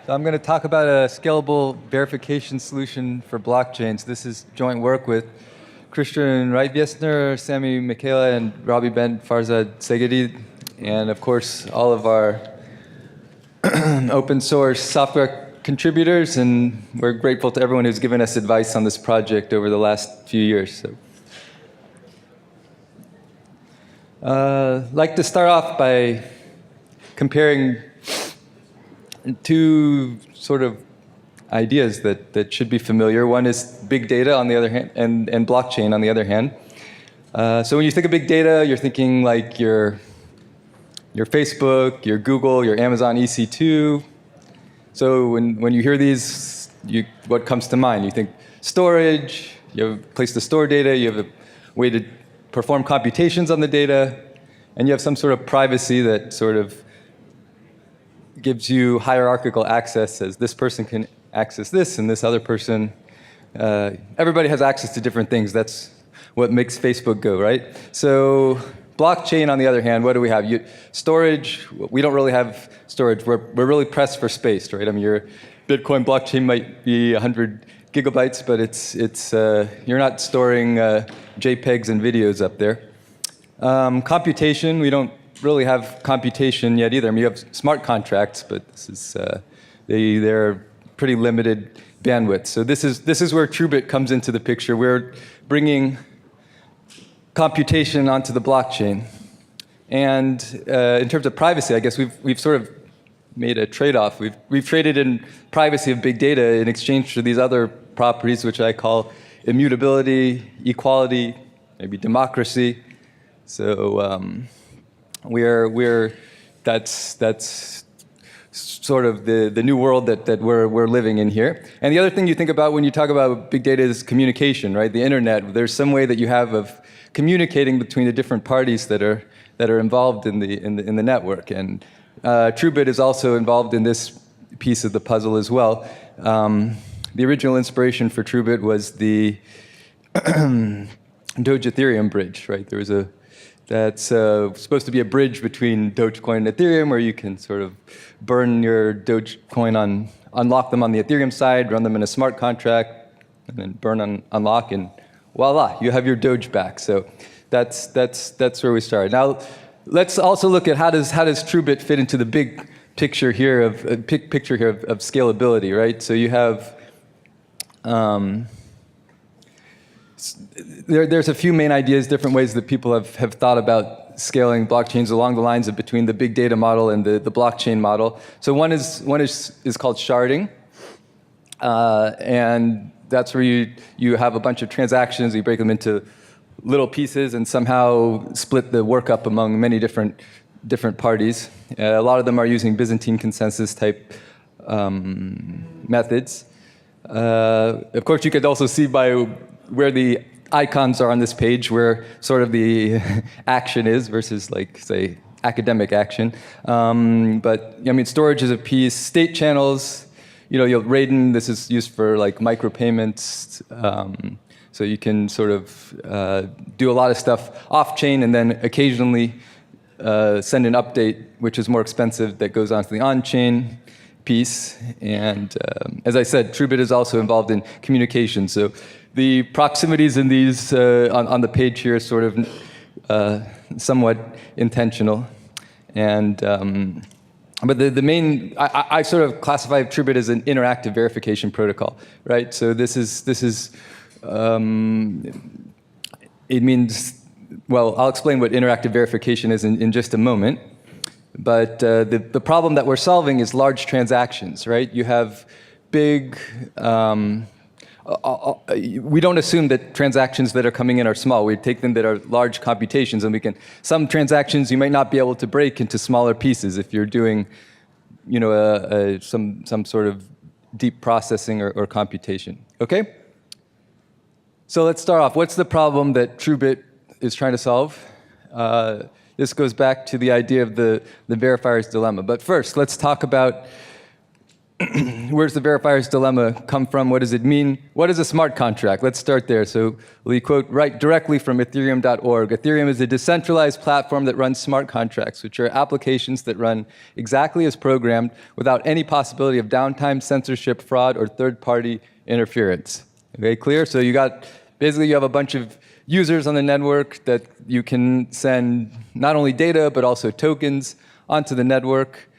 So I'm going to talk about a scalable verification solution for blockchains. This is joint work with Christian Reitwiesner, Sami Michaela, and Robbie Ben Farzad Segedi, and of course all of our open source software contributors, and we're grateful to everyone who's given us advice on this project over the last few years. I'd like to start off by comparing two sort of ideas that should be familiar. One is big data on the other hand, and blockchain on the other hand. So when you think of big data, you're thinking like your Facebook, your Google, your Amazon EC2. So when you hear these, what comes to mind? You think storage, you have a place to store data, you have a way to perform computations on the data, and you have some sort of privacy that sort of gives you hierarchical access, as this person can access this and this other person. Everybody has access to different things. That's what makes Facebook go, right? So blockchain, on the other hand, what do we have? Storage, we don't really have storage. We're really pressed for space, right? I mean, your Bitcoin blockchain might be 100 gigabytes, but you're not storing JPEGs and videos up there. Computation, we don't really have computation yet either. I mean, you have smart contracts, but this is they're pretty limited bandwidth. So this is where Truebit comes into the picture. We're bringing computation onto the blockchain, and in terms of privacy, I guess we've sort of made a trade-off. We've traded in privacy of big data in exchange for these other properties, which I call immutability, equality, maybe democracy. So that's sort of the new world that we're living in here. And the other thing you think about when you talk about big data is communication, right? The internet. There's some way that you have of communicating between the different parties that are involved in the network. And Truebit is also involved in this piece of the puzzle as well. The original inspiration for Truebit was the Doge Ethereum bridge, right? There was that's supposed to be a bridge between Dogecoin and Ethereum, where you can sort of burn your Dogecoin unlock them on the Ethereum side, run them in a smart contract, and then burn unlock, and voila, you have your Doge back. So that's where we started. Now, let's also look at how does Truebit fit into the big picture here of scalability, right? So you have there's a few main ideas, different ways that people have thought about scaling blockchains along the lines of between the big data model and the blockchain model. So one is called sharding, and that's where you have a bunch of transactions, you break them into little pieces and somehow split the work up among many different parties. A lot of them are using Byzantine consensus type methods. Of course, you could also see by where the icons are on this page, where sort of the action is versus, like, say, academic action. But I mean, storage is a piece. State channels, you'll Raiden. This is used for like micropayments. So you can sort of do a lot of stuff off chain, and then occasionally send an update, which is more expensive, that goes onto the on chain piece. And as I said, Truebit is also involved in communication. So the proximities in these on the page here is sort of somewhat intentional. And but the main, I sort of classify Truebit as an interactive verification protocol, right? So this is it means, well, I'll explain what interactive verification is in just a moment. But the problem that we're solving is large transactions, right? You have big, we don't assume that transactions that are coming in are small. We take them that are large computations, and some transactions you might not be able to break into smaller pieces if you're doing, some sort of deep processing or computation, okay? So let's start off. What's the problem that Truebit is trying to solve? This goes back to the idea of the verifier's dilemma. But first, let's talk about where's the verifier's dilemma come from? What does it mean? What is a smart contract? Let's start there. So we quote right directly from ethereum.org. Ethereum is a decentralized platform that runs smart contracts, which are applications that run exactly as programmed without any possibility of downtime, censorship, fraud, or third-party interference. Okay, clear? So basically you have a bunch of users on the network that you can send not only data, but also tokens onto the network.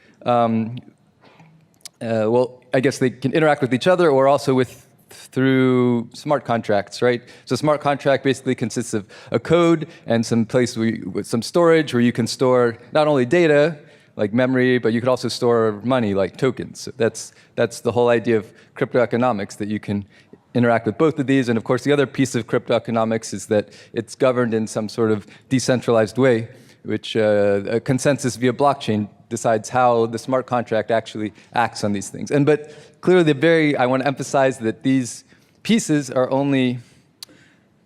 Well, I guess they can interact with each other or also through smart contracts, right? So smart contract basically consists of a code and some place with some storage where you can store not only data, like memory, but you could also store money, like tokens. So that's the whole idea of crypto economics, that you can interact with both of these. And of course, the other piece of crypto economics is that it's governed in some sort of decentralized way, which a consensus via blockchain decides how the smart contract actually acts on these things. But clearly, I want to emphasize that these pieces are only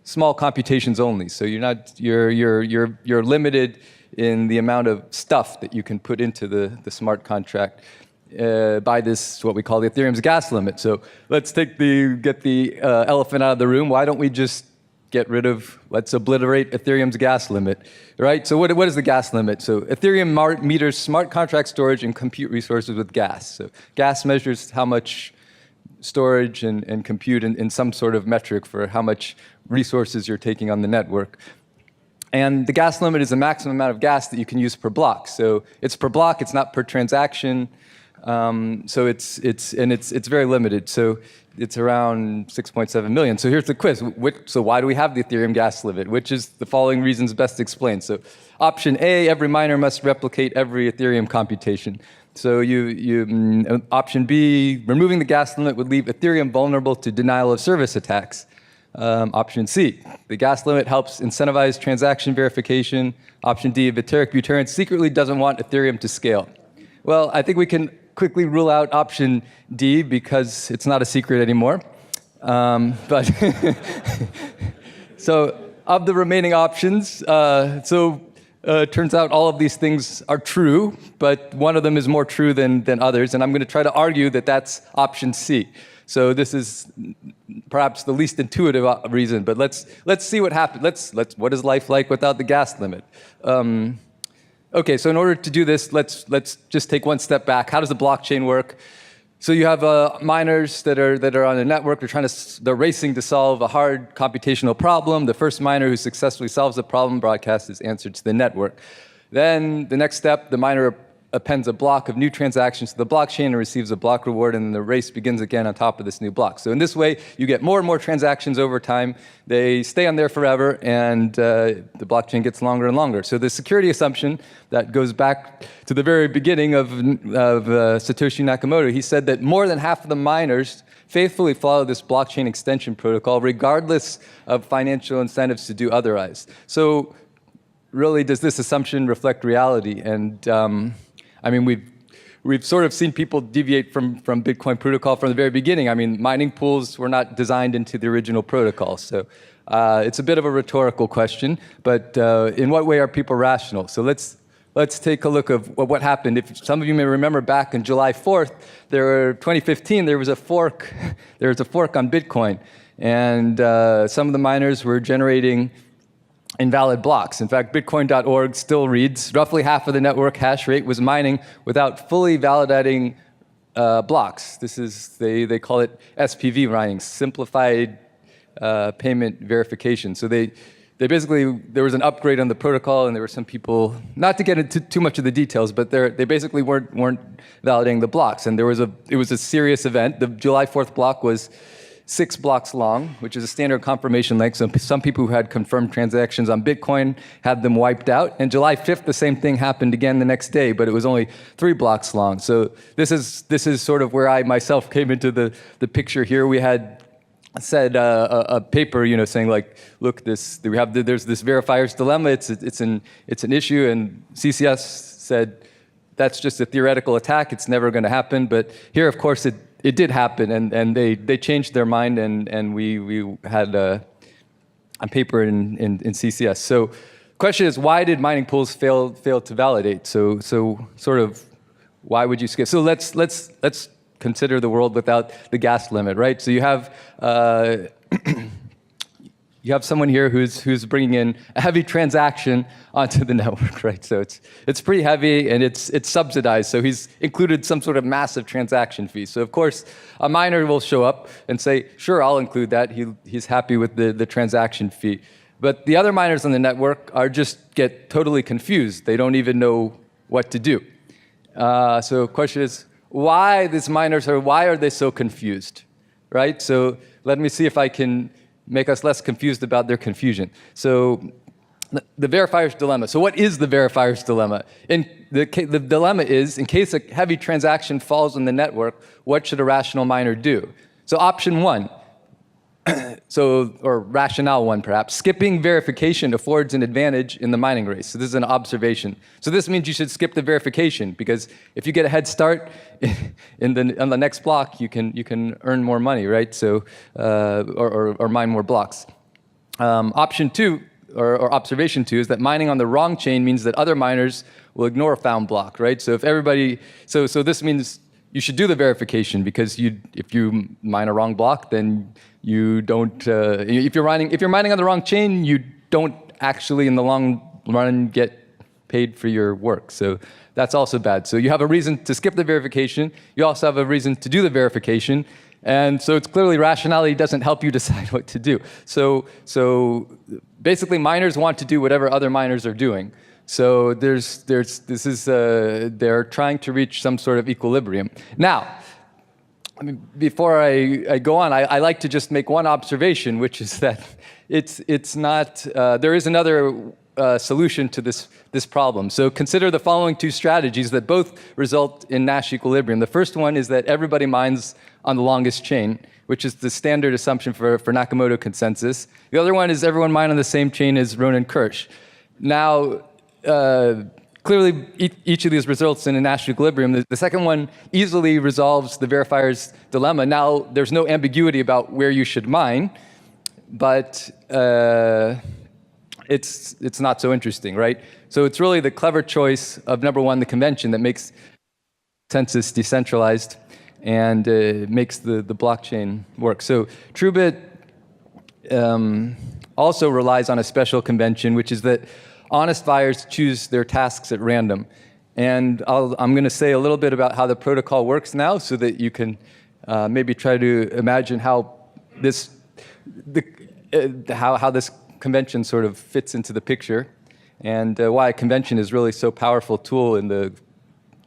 small computations only. So you're limited in the amount of stuff that you can put into the smart contract by this, what we call the Ethereum's gas limit. So let's get the elephant out of the room. Why don't we just let's obliterate Ethereum's gas limit, right? So what is the gas limit? So Ethereum meters smart contract storage and compute resources with gas. So gas measures how much storage and compute in some sort of metric for how much resources you're taking on the network. And the gas limit is the maximum amount of gas that you can use per block. So it's per block, it's not per transaction. So it's very limited. So it's around 6.7 million. So here's the quiz. So why do we have the Ethereum gas limit? Which is the following reasons best explained. So option A, every miner must replicate every Ethereum computation. So option B, removing the gas limit would leave Ethereum vulnerable to denial of service attacks. Option C, the gas limit helps incentivize transaction verification. Option D, Vitalik Buterin secretly doesn't want Ethereum to scale. Well, I think we can quickly rule out option D because it's not a secret anymore. But so of the remaining options, it turns out all of these things are true, but one of them is more true than others, and I'm going to try to argue that that's option C. So this is perhaps the least intuitive reason, but let's see what happens. What is life like without the gas limit? Okay, so in order to do this, let's just take one step back. How does the blockchain work? So you have miners that are on a network. They're racing to solve a hard computational problem. The first miner who successfully solves the problem broadcasts his answer to the network. Then the next step, the miner appends a block of new transactions to the blockchain and receives a block reward, and then the race begins again on top of this new block. So in this way, you get more and more transactions over time. They stay on there forever, and the blockchain gets longer and longer. So the security assumption that goes back to the very beginning of Satoshi Nakamoto, he said that more than half of the miners faithfully follow this blockchain extension protocol, regardless of financial incentives to do otherwise. So really, does this assumption reflect reality? And I mean, we've sort of seen people deviate from Bitcoin protocol from the very beginning. I mean, mining pools were not designed into the original protocol. So it's a bit of a rhetorical question, but in what way are people rational? So let's take a look of what happened. If some of you may remember back on July 4th, 2015, there was a fork. There was a fork on Bitcoin, and some of the miners were generating invalid blocks. In fact, Bitcoin.org still reads, roughly half of the network hash rate was mining without fully validating blocks. This is, they call it SPV mining, simplified payment verification. So they basically, there was an upgrade on the protocol, and there were some people, not to get into too much of the details, but they basically weren't validating the blocks. And it was a serious event. The July 4th block was 6 blocks long, which is a standard confirmation length. So some people who had confirmed transactions on Bitcoin had them wiped out. And July 5th, the same thing happened again the next day, but it was only 3 blocks long. So this is sort of where I myself came into the picture here. We had said a paper, saying like, look, there's this verifier's dilemma. It's an issue, and CCS said that's just a theoretical attack. It's never going to happen. But here, of course, it did happen, and they changed their mind, and we had a paper in CCS. So the question is, why did mining pools fail to validate? So sort of, why would you skip? So let's consider the world without the gas limit, right? So you have someone here who's bringing in a heavy transaction onto the network, right? So it's pretty heavy and it's subsidized. So he's included some sort of massive transaction fee. So of course, a miner will show up and say, sure, I'll include that. He's happy with the transaction fee. But the other miners on the network get totally confused. They don't even know what to do. So the question is, why are they so confused, right? So let me see if I can make us less confused about their confusion. So the verifier's dilemma. So what is the verifier's dilemma? The dilemma is, in case a heavy transaction falls on the network, what should a rational miner do? So option one, or rationale one perhaps, skipping verification affords an advantage in the mining race. So this is an observation. So this means you should skip the verification, because if you get a head start on the next block, you can earn more money, right? So or mine more blocks. Option two, or observation two, is that mining on the wrong chain means that other miners will ignore a found block, right? So so this means you should do the verification, because if you mine a wrong block, then you don't. If you're mining on the wrong chain, you don't actually in the long run get paid for your work. So that's also bad. So you have a reason to skip the verification. You also have a reason to do the verification. And so it's clearly rationality doesn't help you decide what to do. So basically, miners want to do whatever other miners are doing. So they're trying to reach some sort of equilibrium. Now, I mean, before I go on, I like to just make one observation, which is that it's not. There is another solution to this problem. So consider the following two strategies that both result in Nash equilibrium. The first one is that everybody mines on the longest chain, which is the standard assumption for Nakamoto consensus. The other one is everyone mine on the same chain as Ronen-Kirsch. Now, clearly, each of these results in a Nash equilibrium. The second one easily resolves the verifier's dilemma. Now, there's no ambiguity about where you should mine, but it's not so interesting, right? So it's really the clever choice of, number one, the convention that makes consensus decentralized and makes the blockchain work. So Truebit also relies on a special convention, which is that honest buyers choose their tasks at random. And I'm going to say a little bit about how the protocol works now, so that you can maybe try to imagine how this convention sort of fits into the picture, and why a convention is really so powerful tool in the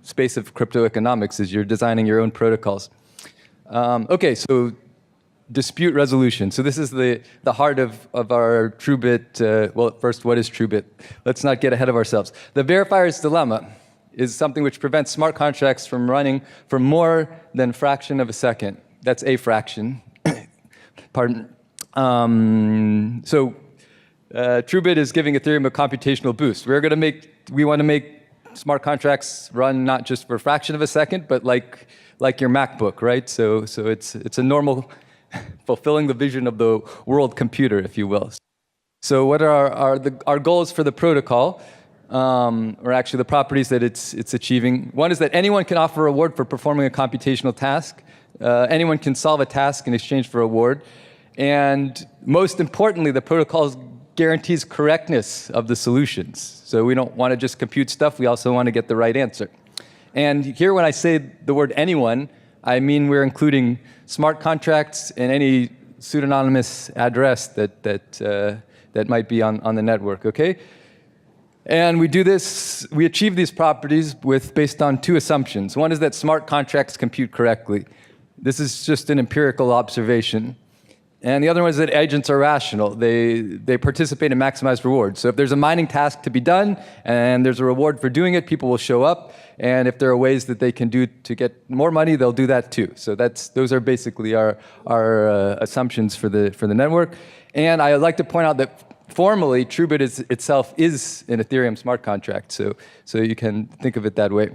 space of crypto economics as you're designing your own protocols. Okay, so dispute resolution. So this is the heart of our Truebit. Well, first, what is Truebit? Let's not get ahead of ourselves. The verifier's dilemma is something which prevents smart contracts from running for more than a fraction of a second. That's a fraction. Pardon. Truebit is giving Ethereum a computational boost. We want to make smart contracts run not just for a fraction of a second, but like your MacBook, right? So it's a normal, fulfilling the vision of the world computer, if you will. So what are our goals for the protocol, or actually the properties that it's achieving? One is that anyone can offer a reward for performing a computational task. Anyone can solve a task in exchange for a reward. And most importantly, the protocol guarantees correctness of the solutions. So we don't want to just compute stuff, we also want to get the right answer. And here, when I say the word anyone, I mean we're including smart contracts and any pseudonymous address that might be on the network, okay? And we achieve these properties based on two assumptions. One is that smart contracts compute correctly. This is just an empirical observation. And the other one is that agents are rational. They participate in maximized rewards. So if there's a mining task to be done and there's a reward for doing it, people will show up. And if there are ways that they can do to get more money, they'll do that too. So those are basically our assumptions for the network. And I would like to point out that formally, Truebit itself is an Ethereum smart contract. So you can think of it that way.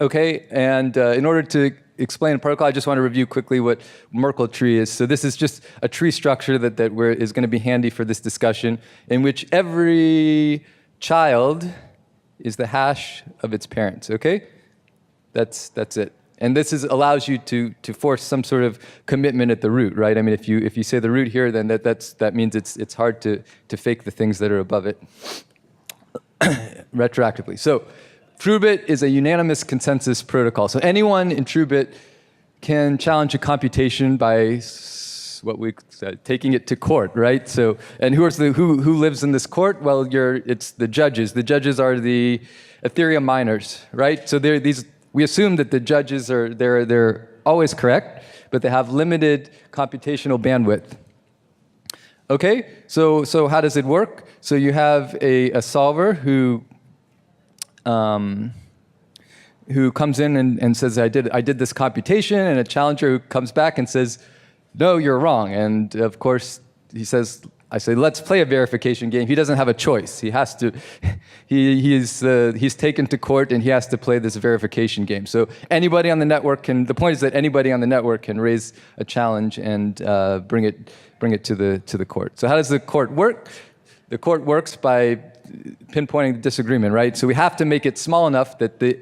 Okay, and in order to explain a protocol, I just want to review quickly what Merkle tree is. So this is just a tree structure that is going to be handy for this discussion, in which every child is the hash of its parents, okay? That's it. And this allows you to force some sort of commitment at the root, right? I mean, if you say the root here, then that means it's hard to fake the things that are above it retroactively. So Truebit is a unanimous consensus protocol. So anyone in Truebit can challenge a computation by what we said, taking it to court, right? So, and who lives in this court? Well, it's the judges. The judges are the Ethereum miners, right? So we assume that the judges they're always correct, but they have limited computational bandwidth. Okay, so how does it work? So you have a solver who comes in and says, I did this computation, and a challenger who comes back and says, no, you're wrong. And of course, I say, let's play a verification game. He doesn't have a choice. He has to, he's taken to court and he has to play this verification game. So anybody on the network the point is that anybody on the network can raise a challenge and bring it to the court. So how does the court work? The court works by pinpointing the disagreement, right? So we have to make it small enough that the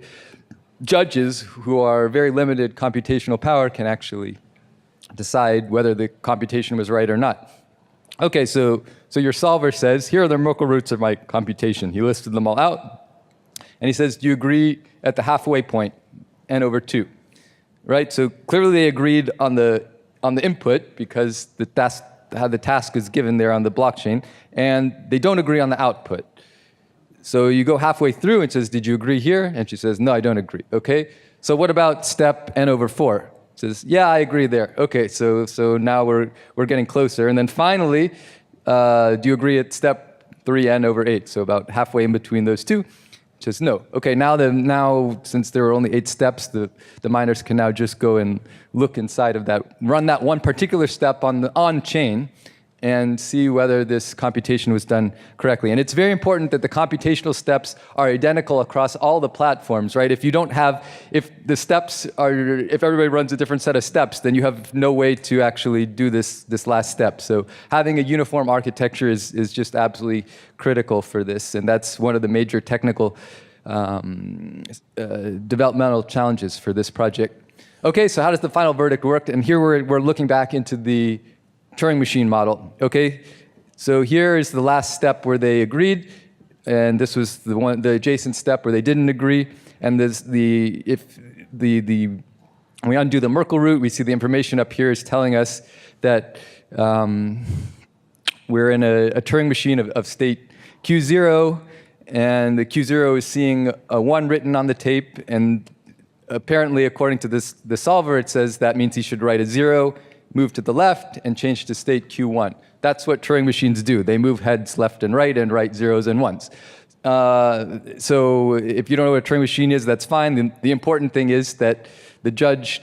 judges, who are very limited computational power, can actually decide whether the computation was right or not. Okay, so your solver says, here are the Merkle roots of my computation. He listed them all out. And he says, do you agree at the halfway point, n over 2? Right, so clearly they agreed on the input because how the task is given there on the blockchain, and they don't agree on the output. So you go halfway through and says, did you agree here? And she says, no, I don't agree. Okay, so what about step n over 4? Says, yeah, I agree there. Okay, so now we're getting closer. And then finally, do you agree at step 3n over 8? So about halfway in between those two. Says no. Okay, now since there are only 8 steps, the miners can now just go and look inside of that, run that one particular step on chain, and see whether this computation was done correctly. And it's very important that the computational steps are identical across all the platforms, right? If everybody runs a different set of steps, then you have no way to actually do this last step. So having a uniform architecture is just absolutely critical for this, and that's one of the major technical developmental challenges for this project. Okay, so how does the final verdict work? And here we're looking back into the Turing machine model. Okay, so here is the last step where they agreed, and this was the adjacent step where they didn't agree. And if we undo the Merkle root, we see the information up here is telling us that we're in a Turing machine of state Q0, and the Q0 is seeing a 1 written on the tape, and apparently, according to the solver, it says that means he should write a 0, move to the left, and change to state Q1. That's what Turing machines do. They move heads left and write zeros and ones. So if you don't know what a Turing machine is, that's fine. The important thing is that the judge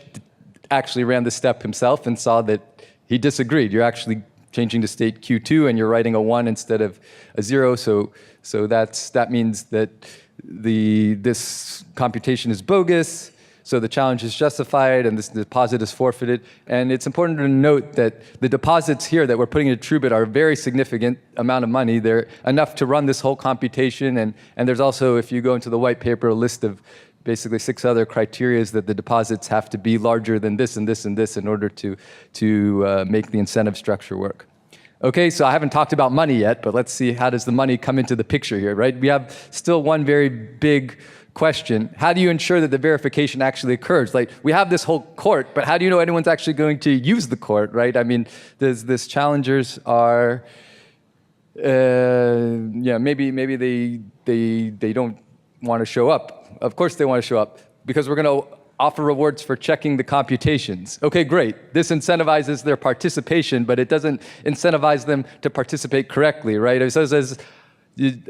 actually ran the step himself and saw that he disagreed. You're actually changing to state Q2, and you're writing a 1 instead of a 0. So that means that this computation is bogus. So the challenge is justified, and this deposit is forfeited. And it's important to note that the deposits here that we're putting into Truebit are a very significant amount of money. They're enough to run this whole computation. And there's also, if you go into the white paper, a list of basically 6 other criteria that the deposits have to be larger than this and this and this in order to make the incentive structure work. Okay, so I haven't talked about money yet, but let's see, how does the money come into the picture here, right? We have still one very big question. How do you ensure that the verification actually occurs? Like, we have this whole court, but how do you know anyone's actually going to use the court, right? I mean, this challengers are, maybe they don't want to show up. Of course they want to show up, because we're going to offer rewards for checking the computations. Okay, great. This incentivizes their participation, but it doesn't incentivize them to participate correctly, right? It says,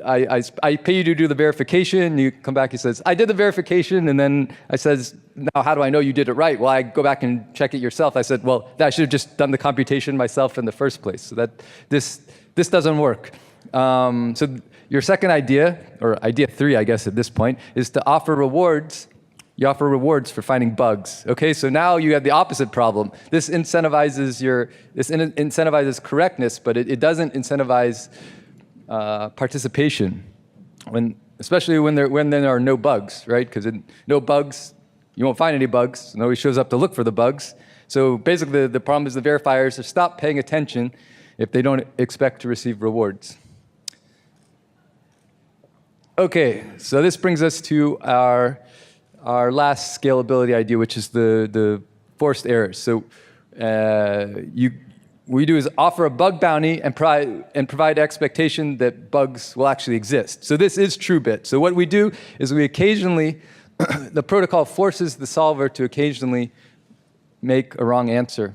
I pay you to do the verification. You come back, he says, I did the verification, and then I says, now how do I know you did it right? Well, I go back and check it yourself. I said, well, I should have just done the computation myself in the first place. So that this doesn't work. So your second idea, or idea 3, I guess at this point, is to offer rewards. You offer rewards for finding bugs. Okay, so now you have the opposite problem. This incentivizes correctness, but it doesn't incentivize participation, especially when there are no bugs, right? Because no bugs you won't find any bugs. Nobody shows up to look for the bugs. So basically, the problem is the verifiers have stopped paying attention if they don't expect to receive rewards. OK, so this brings us to our last scalability idea, which is the forced errors. So what we do is offer a bug bounty and provide expectation that bugs will actually exist. So this is Truebit. So what we do is we occasionally, the protocol forces the solver to occasionally make a wrong answer.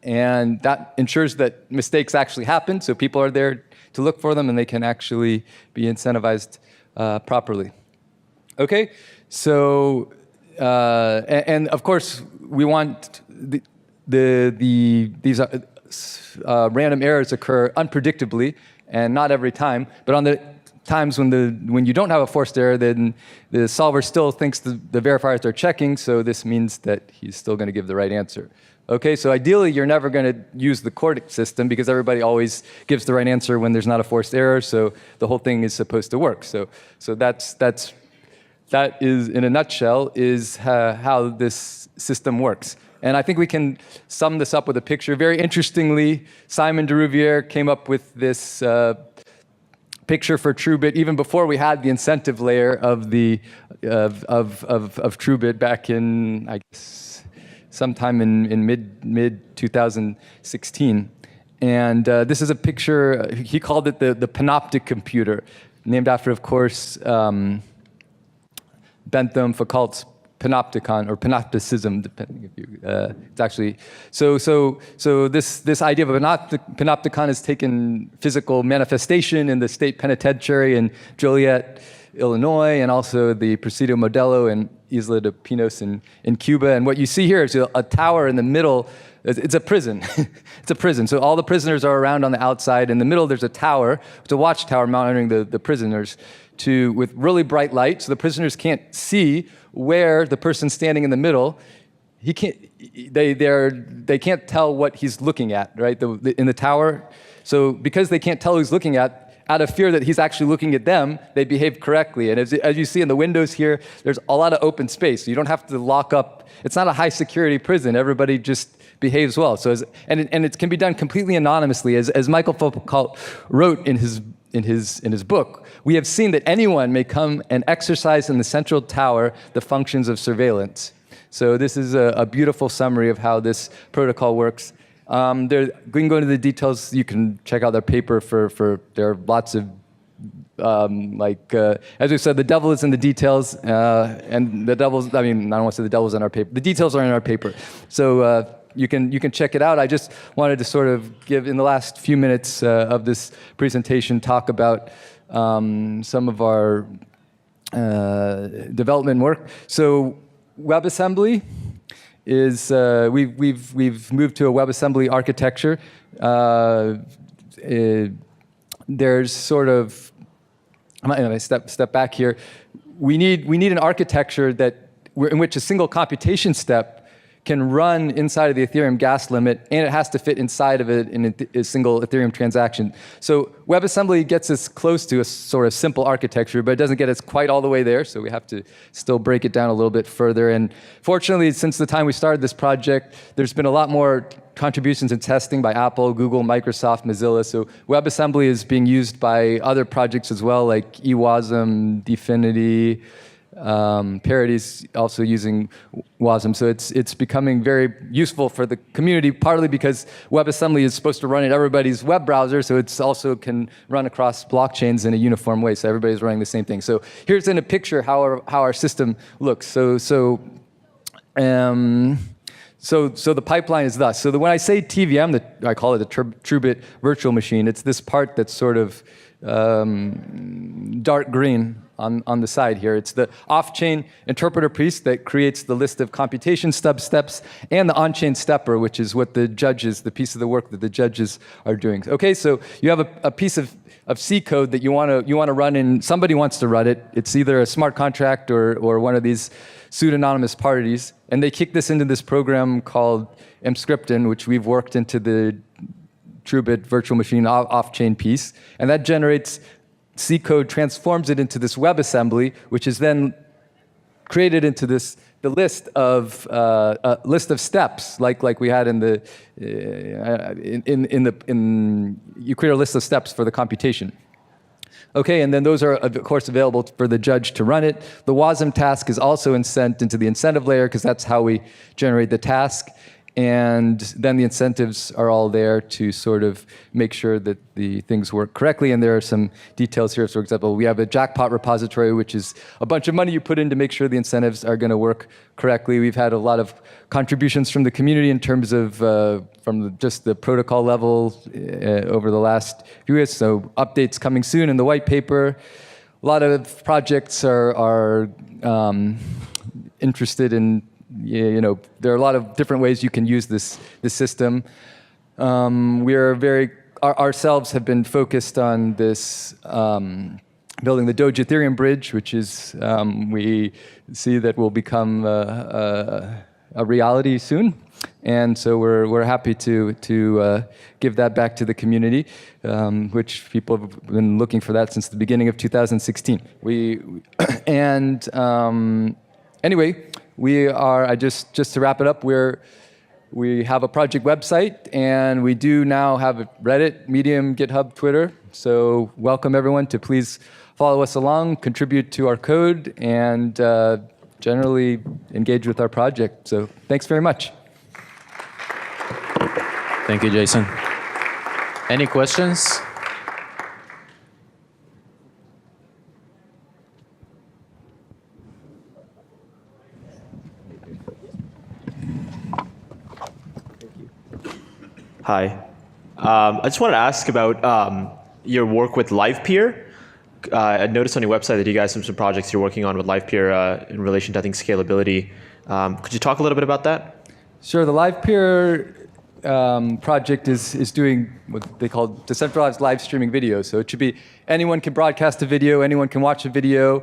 And that ensures that mistakes actually happen, so people are there to look for them and they can actually be incentivized properly. OK, so, and of course, we want these random errors occur unpredictably and not every time, but on the times when you don't have a forced error, then the solver still thinks the verifiers are checking, so this means that he's still going to give the right answer. Okay, so ideally you're never going to use the court system because everybody always gives the right answer when there's not a forced error, so the whole thing is supposed to work. So that is, in a nutshell, is how this system works. And I think we can sum this up with a picture. Very interestingly, Simon de Rouviere came up with this picture for Truebit even before we had the incentive layer of Truebit back in, I guess, sometime in mid 2016. And this is a picture. He called it the Panopticomputer, named after, of course, Bentham Foucault's Panopticon or Panopticism, depending if you. It's actually so. This idea of a Panopticon has taken physical manifestation in the state penitentiary in Joliet, Illinois, and also the Presidio Modelo in Isla de Pinos in Cuba. And what you see here is a tower in the middle. It's a prison. It's a prison. So all the prisoners are around on the outside. In the middle, there's a tower. It's a watchtower monitoring the prisoners with really bright light, so the prisoners can't see where the person standing in the middle. They can't tell what he's looking at, right? In the tower. So because they can't tell who he's looking at, out of fear that he's actually looking at them, they behave correctly. And as you see in the windows here, there's a lot of open space. So you don't have to lock up. It's not a high security prison. Everybody just behaves well. So and it can be done completely anonymously, as Michael Foucault wrote in his book. We have seen that anyone may come and exercise in the central tower the functions of surveillance. So this is a beautiful summary of how this protocol works. We can go into the details. You can check out their paper there are lots of, as we said, the devil is in the details, and the devil's, I don't want to say the devil's in our paper. The details are in our paper. So you can check it out. I just wanted to sort of give, in the last few minutes of this presentation, talk about some of our development work. So WebAssembly is we've moved to a WebAssembly architecture. There's sort of, I step back here. We need an architecture in which a single computation step can run inside of the Ethereum gasLimit, and it has to fit inside of it in a single Ethereum transaction. So WebAssembly gets us close to a sort of simple architecture, but it doesn't get us quite all the way there, so we have to still break it down a little bit further. And fortunately, since the time we started this project, there's been a lot more contributions and testing by Apple, Google, Microsoft, Mozilla. So WebAssembly is being used by other projects as well, like eWasm, Dfinity, Parady's also using WASM, so it's becoming very useful for the community, partly because WebAssembly is supposed to run in everybody's web browser, so it's also can run across blockchains in a uniform way, so everybody's running the same thing. So here's in a picture how our system looks. So the pipeline is thus. So when I say TVM, I call it the Truebit virtual machine. It's this part that's sort of dark green on the side here. It's the off-chain interpreter piece that creates the list of computation stub steps, and the on-chain stepper, which is what the piece of the work that the judges are doing. Okay, so you have a piece of C code that you want to run, and somebody wants to run it. It's either a smart contract or one of these pseudonymous parties, and they kick this into this program called Mscripton, which we've worked into the Truebit virtual machine off-chain piece, and that generates C code, transforms it into this WebAssembly, which is then created into the list of steps, like we had in the you create a list of steps for the computation. Okay, and then those are, of course, available for the judge to run it. The WASM task is also sent into the incentive layer because that's how we generate the task. And then the incentives are all there to sort of make sure that the things work correctly. And there are some details here. For example, we have a jackpot repository, which is a bunch of money you put in to make sure the incentives are going to work correctly. We've had a lot of contributions from the community in terms of just the protocol level over the last few years. So updates coming soon in the white paper. A lot of projects are interested in, there are a lot of different ways you can use this system. We are ourselves have been focused on this building the Doge Ethereum bridge, which is we see that will become a reality soon, and so we're happy to give that back to the community, which people have been looking for that since the beginning of 2016. Anyway. We are, just to wrap it up, we have a project website, and we do now have a Reddit, Medium, GitHub, Twitter. So welcome everyone to please follow us along, contribute to our code, and generally engage with our project. So thanks very much. Thank you, Jason. Any questions? Hi. I just wanted to ask about your work with LivePeer. I noticed on your website that you guys have some projects you're working on with LivePeer in relation to, I think, scalability. Could you talk a little bit about that? Sure. The LivePeer project is doing what they call decentralized live streaming video. So it should be anyone can broadcast a video, anyone can watch a video,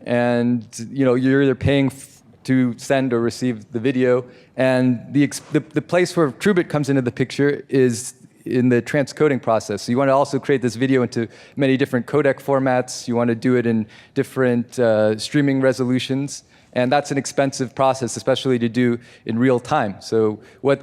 and you're either paying to send or receive the video. And the place where Truebit comes into the picture is in the transcoding process. So you want to also create this video into many different codec formats. You want to do it in different streaming resolutions. And that's an expensive process, especially to do in real time. So as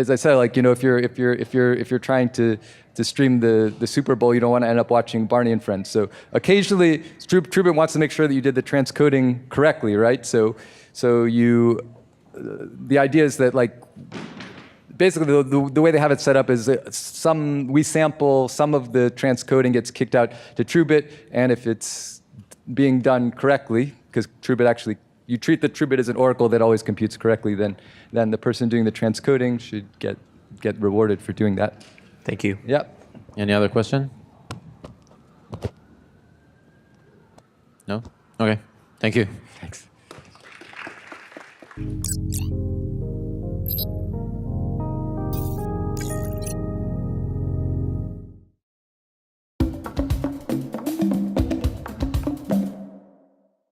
I said, if you're trying to stream the Super Bowl, you don't want to end up watching Barney and Friends. So occasionally, Truebit wants to make sure that you did the transcoding correctly, right? So the idea is that basically the way they have it set up is we sample some of the transcoding gets kicked out to Truebit, and if it's being done correctly, because Truebit actually, you treat the Truebit as an oracle that always computes correctly, then the person doing the transcoding should get rewarded for doing that. Thank you. Yep. Any other question? No? Okay. Thank you. Thanks.